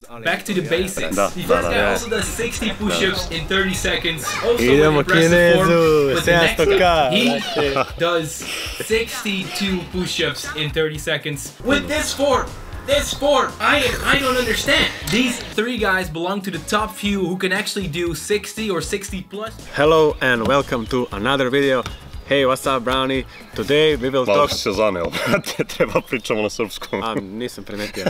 Back to the basics. The first guy also does 60 push-ups in 30 seconds. Also Idemo Kinezu, Kinezu, 700k. He does 62 push-ups in 30 seconds. With this form, I don't understand. These three guys belong to the top few who can actually do 60 or 60 plus. Hello and welcome to another video. Hey, what's up, Brownie? Today we will talk... Malo si se zaneo, brate, treba pričamo na srpskom. Nisam primetio.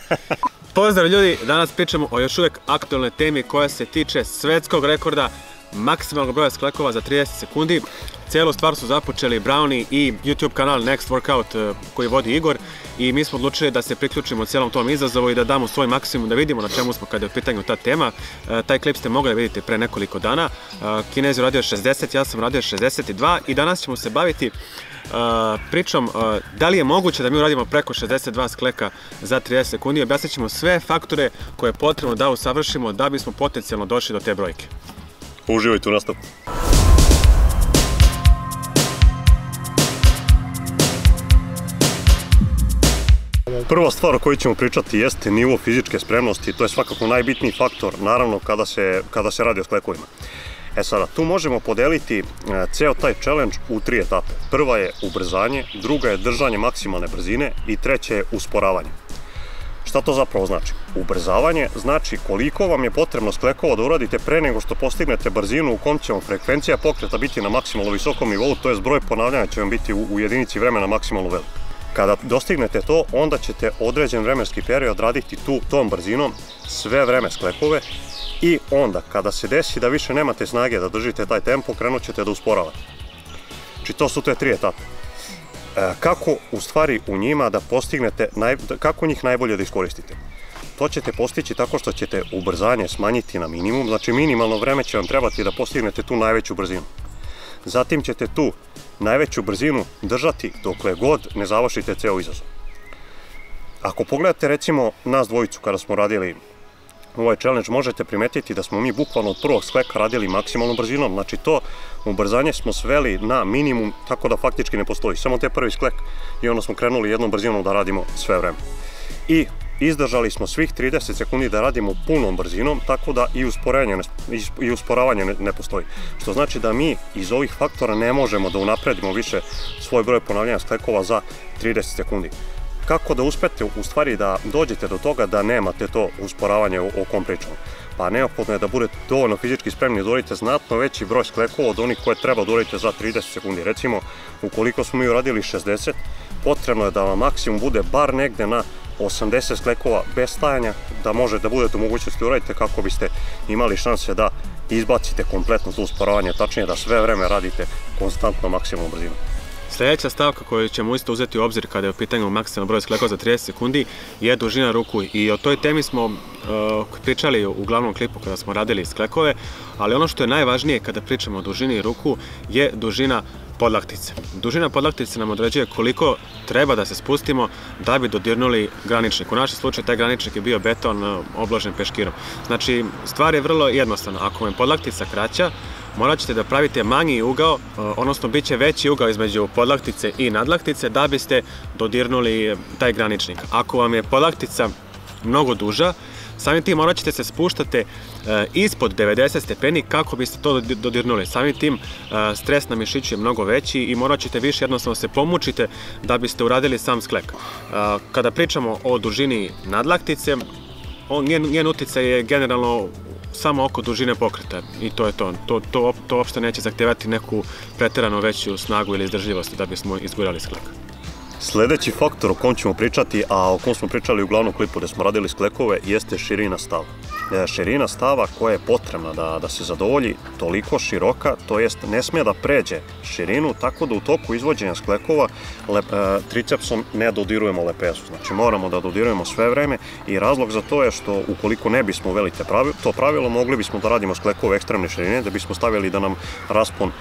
Pozdrav ljudi, danas pričamo o još uvijek aktualnoj temi koja se tiče svetskog rekorda maksimalnog broja sklekova za 30 sekundi. Cijelu stvar su započeli Brownie i YouTube kanal Next Workout koji vodi Igor i mi smo odlučili da se priključimo cijelom tom izazovu i da damo svoj maksimum da vidimo na čemu smo kada je u pitanju ta tema. Taj klip ste mogli vidjeti pre nekoliko dana. Kinez je radio 60, ja sam radio 62 i danas ćemo se baviti pričom da li je moguće da mi uradimo preko 62 skleka za 30 sekundi. Objasnit ćemo sve faktore koje je potrebno da usavršimo da bismo potencijalno došli do te brojke. Uživajte u nastavku. Prva stvar o kojoj ćemo pričati jeste nivo fizičke spremnosti. To je svakako najbitniji faktor, naravno, kada se radi o sklekovima. Sada, tu možemo podeliti ceo taj challenge u 3 etape. Prva je ubrzanje, druga je držanje maksimalne brzine i treća je usporavanje. Šta to zapravo znači? Ubrzavanje znači koliko vam je potrebno sklekova da uradite pre nego što postignete brzinu u kom će vam frekvencija pokreta biti na maksimalno visokom nivou, to je broj ponavljanja će vam biti u jedinici vremena maksimalno velik. Kada dostignete to, onda ćete određen vremenski period raditi tom brzinom sve vreme sklekove i onda kada se desi da više nemate snage da držite taj tempo, krenut ćete da usporavate. Znači to su te 3 etape. Kako u stvari u njima da postignete, kako njih najbolje da iskoristite? To ćete postići tako što ćete ubrzanje smanjiti na minimum, znači minimalno vreme će vam trebati da postignete tu najveću brzinu. Zatim ćete tu najveću brzinu držati dokle god ne završite ceo izazov. Ako pogledate recimo nas dvojicu kada smo radili ovaj challenge, možete primetiti da smo mi bukvalno od prvog skleka radili maksimalnom brzinom, znači to ubrzanje smo sveli na minimum tako da faktički ne postoji, samo te prvi sklek i onda smo krenuli jednom brzinom da radimo sve vreme. I izdržali smo svih 30 sekundi da radimo punom brzinom, tako da i usporavanje ne postoji. Što znači da mi iz ovih faktora ne možemo da unapredimo više svoj broj ponavljanja sklekova za 30 sekundi. Kako da uspete u stvari da dođete do toga da nemate to usporavanje o kom pričamo? Pa neophodno je da budete dovoljno fizički spremni da uradite znatno veći broj sklekova od onih koje treba da uradite za 30 sekundi. Recimo, ukoliko smo mi uradili 60, potrebno je da vam maksimum bude bar negde na 80 sklekova bez stajanja, da možete da budete u mogućnosti uradite kako biste imali šanse da izbacite kompletno to usporavanje, tačnije da sve vreme radite konstantno maksimalnom brzinom. Sljedeća stavka koju ćemo isto uzeti u obzir kada je u pitanju maksimalno broj sklekova za 30 sekundi je dužina ruku i o toj temi smo pričali u glavnom klipu kada smo radili sklekove, ali ono što je najvažnije kada pričamo o dužini ruku je dužina podlaktice. Dužina podlaktice nam određuje koliko treba da se spustimo da bi dodirnuli graničnik. U našem slučaju taj graničnik je bio beton obložen peškirom. Znači, stvar je vrlo jednostavna. Ako vam je podlaktica kraća, morat ćete da pravite manji ugao, odnosno bit će veći ugao između podlaktice i nadlaktice da biste dodirnuli taj graničnik. Ako vam je podlaktica mnogo duža, samim tim morat ćete se spuštati ispod 90 stepeni kako biste to dodirnuli. Samim tim stres na mišiću je mnogo veći i morat ćete više jednostavno se pomučite da biste uradili sam sklek. Kada pričamo o dužini nadlaktice, njen uticaj je generalno samo oko dužine pokreta i to je to. To uopšte neće zahtevati neku preterano veću snagu ili izdržljivost da bismo izgurali sklek. Sljedeći faktor o kom ćemo pričati, a o kom smo pričali u glavnom klipu gdje smo radili sklekove, jeste širina stava. Širina stava koja je potrebna da se zadovolji toliko široka, to jest ne smije da pređe širinu, tako da u toku izvođenja sklekova tricepsom ne dodirujemo lepezu. Znači moramo da dodirujemo sve vreme i razlog za to je što ukoliko ne bismo uveli to pravilo, mogli bismo da radimo sklekove ekstremne širine, da bismo stavili da nam raspon,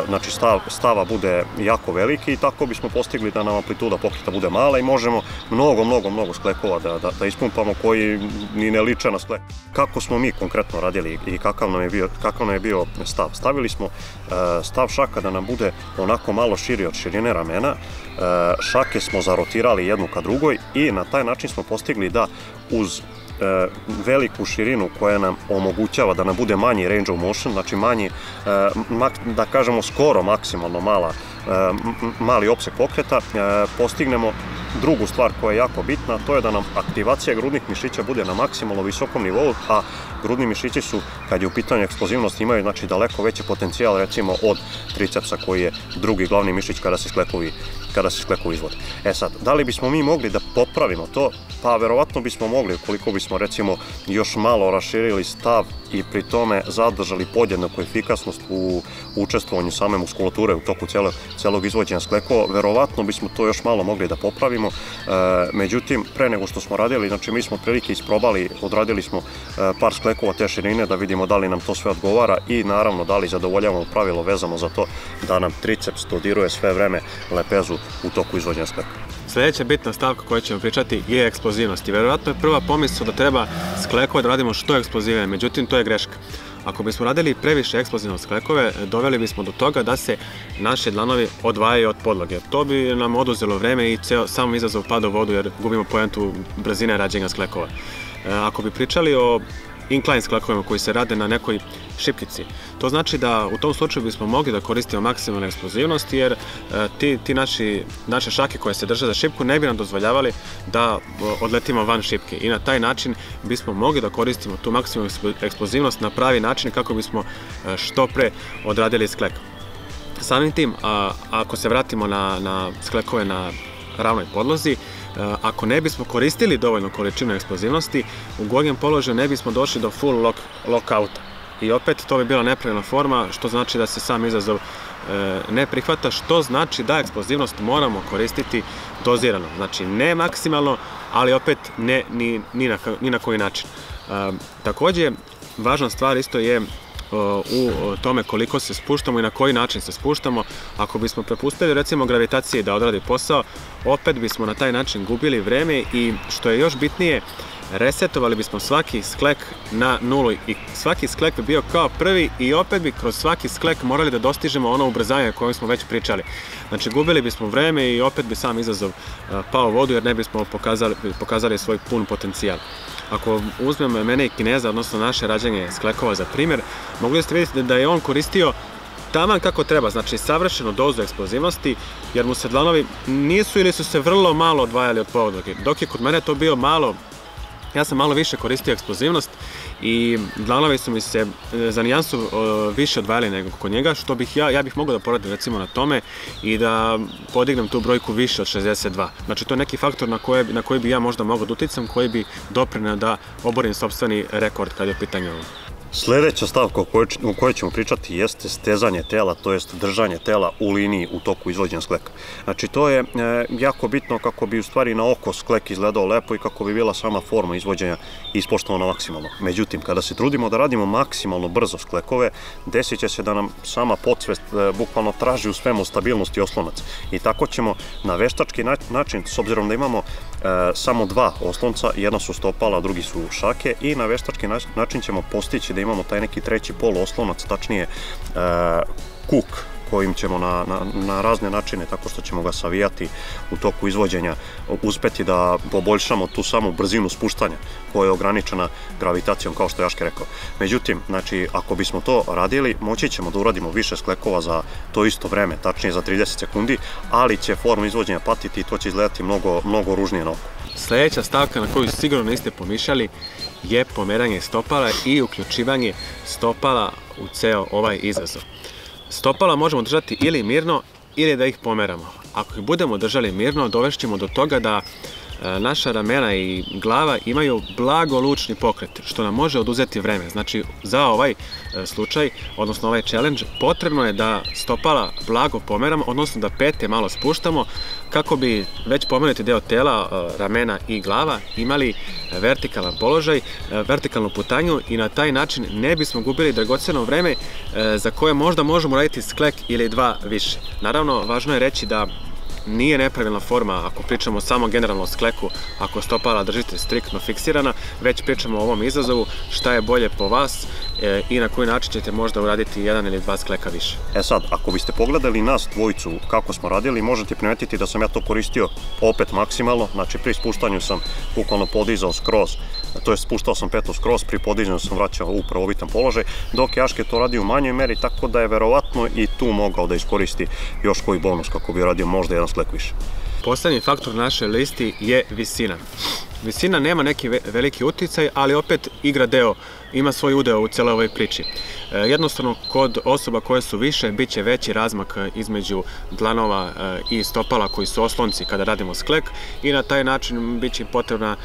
znači stava bude jako veliki i tako bismo postigli da nam amplituda pokreta bude mala i možemo mnogo sklekova da ispumpamo koji ni ne liče na sklek. Kako smo mi konkretno radili i kakav nam je bio stav? Stavili smo stav šaka da nam bude onako malo širi od širine ramena, šake smo zarotirali jednu ka drugoj i na taj način smo postigli da uz veliku širinu koja nam omogućava da nam bude manji range of motion, znači manji, da kažemo skoro maksimalno mali opseg pokreta, postignemo drugu stvar koja je jako bitna, to je da nam aktivacija grudnih mišića bude na maksimalno visokom nivou, a grudni mišići su, kad je u pitanju eksplozivnosti, imaju znači daleko veći potencijal recimo od tricepsa koji je drugi glavni mišić kada se sklekovi izvode. E sad, da li bismo mi mogli da popravimo to? Pa verovatno bismo mogli ukoliko bismo recimo još malo raširili stav i pri tome zadržali podjednaku efikasnost u učestvovanju same muskulature u toku celog izvođenja sklekova, verovatno bismo to još malo mogli da popravimo. Međutim, pre nego što smo radili, znači mi smo otprilike isprobali, odradili smo par sklekova te širine da vidimo da li nam to sve odgovara i naravno da li zadovoljavamo pravilo vezano za to da nam triceps dodiruje sve vreme lepezu u toku izvođenja sklekova. Sljedeća bitna stavka koju ćemo pričati je eksplozivnost. I verovatno je prva pomisao da treba sklekove da radimo što eksplozivnije, međutim to je greška. Ako bismo radili previše eksplozivno sklekove, doveli bismo do toga da se naši dlanovi odvajaju od podloge. To bi nam oduzelo vreme i samo izazov pada u vodu jer gubimo poentu brzine rađenja sklekova. Ako bi pričali o incline sklekovima koji se rade na nekoj šipkici, to znači da u tom slučaju bismo mogli da koristimo maksimalnu eksplozivnost jer naše šake koje se drže za šipku ne bi nam dozvoljavali da odletimo van šipke i na taj način bismo mogli da koristimo tu maksimalnu eksplozivnost na pravi način kako bismo što pre odradili sklek. Samim tim, ako se vratimo na sklekove na ravnoj podlozi, ako ne bismo koristili dovoljno količinu eksplozivnosti, u gornjem položaju ne bismo došli do full lockouta. I opet to bi bila nepravilna forma, što znači da se sam izazov ne prihvata, što znači da eksplozivnost moramo koristiti dozirano. Znači ne maksimalno, ali opet ne ni na koji način. Također, važna stvar isto je u tome koliko se spuštamo i na koji način se spuštamo. Ako bismo prepustili recimo gravitaciji da odradi posao, opet bismo na taj način gubili vreme i što je još bitnije, resetovali bismo svaki sklek na nulu i svaki sklek bi bio kao prvi i opet bi kroz svaki sklek morali da dostižemo ono ubrzanje o kojem smo već pričali. Znači gubili bismo vreme i opet bi sam izazov pao u vodu jer ne bismo pokazali svoj pun potencijal. Ako uzmem mene i Kineza, odnosno naše rađenje sklekova za primjer, mogli ste vidjeti da je on koristio taman kako treba, znači savršenu dozu eksplozivnosti, jer mu se dlanovi nisu ili su se vrlo malo odvajali od podloge, dok je kod mene to bio malo. Ja sam malo više koristio eksplozivnost i dlanovi su mi se za nijansu više odvajali nego kod njega, što ja bih mogao da poradim recimo na tome i da podignem tu brojku više od 62. Znači to je neki faktor na koji bi ja možda mogao da uticam, koji bi doprineo da oborim sopstveni rekord kad je u pitanju ovo. Sljedeća stavka o kojoj ćemo pričati jeste stezanje tela, to jest držanje tela u liniji u toku izvođenja skleka. Znači to je jako bitno kako bi u stvari na oko sklek izgledao lepo i kako bi bila sama forma izvođenja ispoštovana maksimalno. Međutim, kada se trudimo da radimo maksimalno brzo sklekove, desit će se da nam sama podsvest bukvalno traži u svemu stabilnost i oslonac. I tako ćemo na veštački način, s obzirom da imamo samo dva oslonca, jedna su stopala, a drugi su šake, i na veštački način ćemo postići da imamo taj neki treći poluoslonac, tačnije kuk, kojim ćemo na razne načine, tako što ćemo ga savijati u toku izvođenja, uspeti da poboljšamo tu samu brzinu spuštanja koja je ograničena gravitacijom, kao što je Jaške rekao. Međutim, znači, ako bismo to radili, moći ćemo da uradimo više sklekova za to isto vreme, tačnije za 30 sekundi, ali će forma izvođenja patiti i to će izgledati mnogo ružnije na oko. Sljedeća stavka na koju sigurno niste pomišljali je pomeranje stopala i uključivanje stopala u ceo ovaj izazov. Stopala možemo držati ili mirno ili da ih pomeramo. Ako ih budemo držali mirno, dovešćemo do toga da naša ramena i glava imaju blago lučni pokret, što nam može oduzeti vreme. Znači, za ovaj slučaj, odnosno ovaj challenge, potrebno je da stopala blago pomeramo, odnosno da pete malo spuštamo, kako bi već pomenuti deo tela, ramena i glava, imali vertikalan položaj, vertikalnu putanju i na taj način ne bismo gubili dragoceno vreme za koje možda možemo raditi sklek ili dva više. Naravno, važno je reći da nije nepravilna forma ako pričamo samo generalno o skleku, ako stopala držite striktno fiksirana, već pričamo o ovom izazovu, šta je bolje po vas i na koji način ćete možda uraditi jedan ili dva skleka više. E sad, ako biste pogledali nas dvojicu kako smo radili, možete primetiti da sam ja to koristio opet maksimalno, znači pri spuštanju sam bukvalno podizao skroz, to je spuštao sam petu skroz, pri podizanju sam vraćao u pravovitan položaj, dok je Aške to radio u manjoj meri, tako da je verovatno i tu mogao da iskoristi još koji bonus kako bi radio možda jedan sklek više. Poslednji faktor na našoj listi je visina. Visina nema neki veliki uticaj, ali opet ima svoj udeo u celoj ovoj priči. Jednostavno, kod osoba koje su više, bit će veći razmak između dlanova i stopala koji su oslonci kada radimo sklek i na taj način bit će potrebna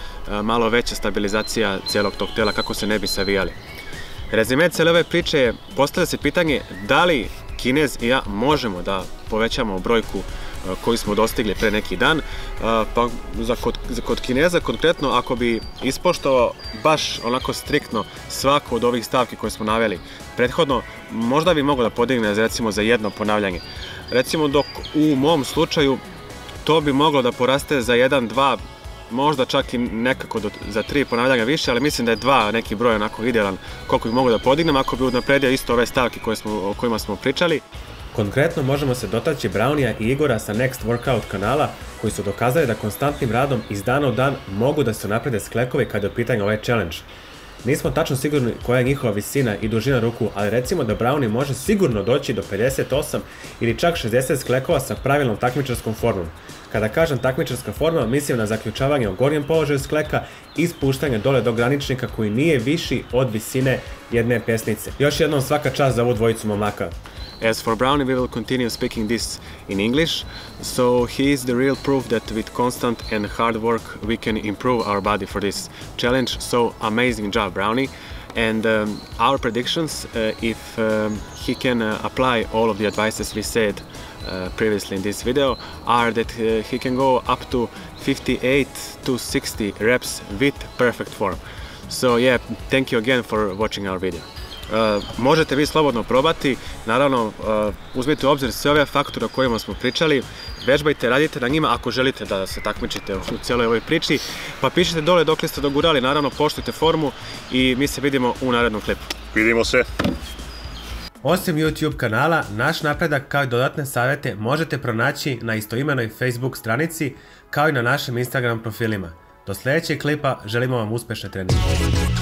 malo veća stabilizacija celog tog tela kako se ne bi savijali. Rezime cele ove priče je, postavlja se pitanje da li Kinez i ja možemo da povećamo brojku koju smo dostigli pre neki dan, pa kod Kineza konkretno, ako bi ispoštovao baš onako striktno svaku od ovih stavki koje smo naveli prethodno, možda bi mogao da podigne recimo za jedno ponavljanje. Recimo dok u mom slučaju to bi moglo da poraste za 1, 2, možda čak i nekako za 3 ponavljanja više, ali mislim da je 2 neki broj onako idealan koliko bi mogao da podignem ako bi unapredio isto ove stavke o kojima smo pričali. Konkretno možemo se dotaći Brownija i Igora sa Next Workout kanala koji su dokazali da konstantnim radom iz dana u dan mogu da se naprede sklekovi kada je u pitanju ovaj challenge. Nismo tačno sigurni koja je njihova visina i dužina ruku, ali recimo da Brownie može sigurno doći do 58 ili čak 60 sklekova sa pravilnom takmičarskom formom. Kada kažem takmičarska forma, mislim na zaključavanje u gornjem položaju skleka i spuštanje dole do graničnika koji nije viši od visine jedne pesnice. Još jednom svaka čast za ovu dvojicu momaka. As for Brownie, we will continue speaking this in English, so he is the real proof that with constant and hard work we can improve our body for this challenge, so amazing job Brownie. And our predictions, if he can apply all of the advices we said previously in this video, are that he can go up to 58 to 60 reps with perfect form. So yeah, thank you again for watching our video. Možete vi slobodno probati, naravno uzmite u obzir sve ove faktore o kojima smo pričali, vežbajte, radite na njima ako želite da se takmičite u cijeloj ovoj priči, pa pišite dole dokle ste dogurali, naravno poštujte formu i mi se vidimo u narednom klipu. Vidimo se! Osim YouTube kanala, naš napredak kao i dodatne savjete možete pronaći na istoimenoj Facebook stranici kao i na našim Instagram profilima. Do sljedećeg klipa želimo vam uspešne treninge.